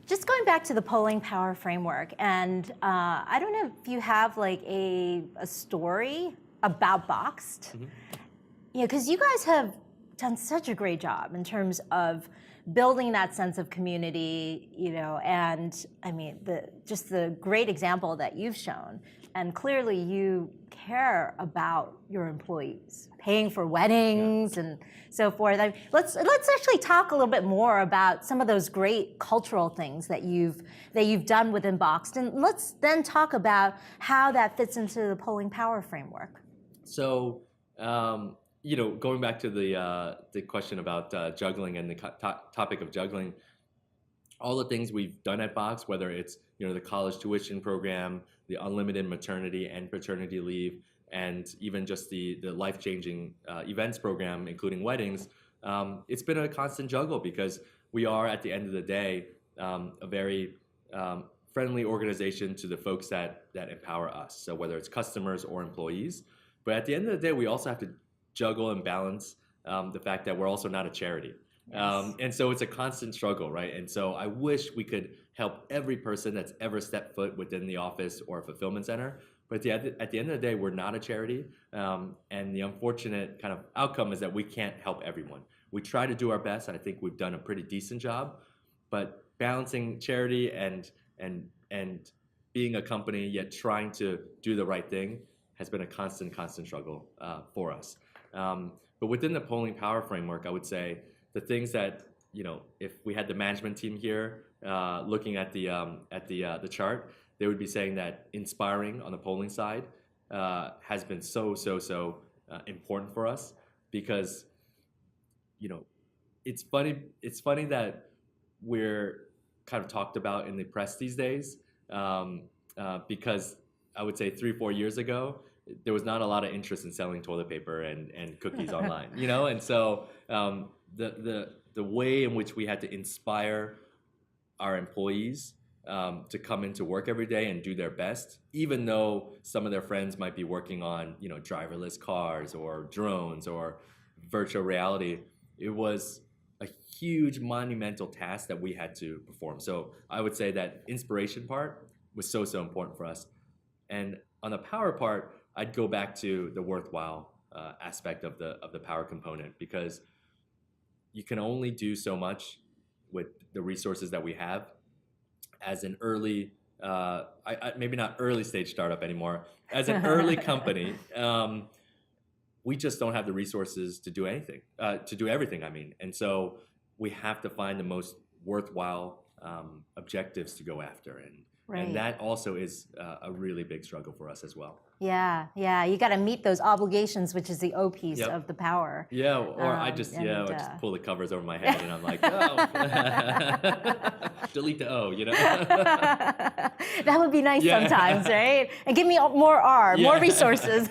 Just going back to the polling power framework, and I don't know if you have like a story about BOXED. Yeah, because you guys have done such a great job in terms of building that sense of community, and I mean, just the great example that you've shown. And clearly you care about your employees, paying for weddings and so forth. Let's actually talk a little bit more about some of those great cultural things that you've done within BOXED. And let's then talk about how that fits into the polling power framework. So, going back to the question about juggling and the topic of juggling, all the things we've done at BOXED, whether it's the college tuition program, the unlimited maternity and paternity leave, and even just the life-changing events program, including weddings, it's been a constant juggle because we are, at the end of the day, a very friendly organization to the folks that empower us. So whether it's customers or employees, but at the end of the day, we also have to juggle and balance the fact that we're also not a charity. Yes. And so it's a constant struggle, right? And so I wish we could help every person that's ever stepped foot within the office or fulfillment center. But at the end of the day, we're not a charity. And the unfortunate kind of outcome is that we can't help everyone. We try to do our best, and I think we've done a pretty decent job. But balancing charity and being a company, yet trying to do the right thing, has been a constant struggle for us. But within the polling power framework, I would say the things that, if we had the management team here looking at the chart, they would be saying that inspiring on the polling side has been so important for us because, it's funny that we're kind of talked about in the press these days because I would say 3-4 years ago, there was not a lot of interest in selling toilet paper and cookies online, and so the way in which we had to inspire our employees to come into work every day and do their best, even though some of their friends might be working on driverless cars or drones or virtual reality, it was a huge monumental task that we had to perform. So I would say that inspiration part was so important for us. And on the power part, I'd go back to the worthwhile aspect of the power component, because you can only do so much with the resources that we have. As an early, maybe not early stage startup anymore, as an early company, we just don't have the resources to do anything, to do everything, I mean. And so we have to find the most worthwhile objectives to go after. And that also is a really big struggle for us as well. Yeah, you got to meet those obligations, which is the O piece of the power. Yeah, or I just pull the covers over my head and I'm like, oh, delete the O, That would be nice sometimes, right? And give me more R, more resources.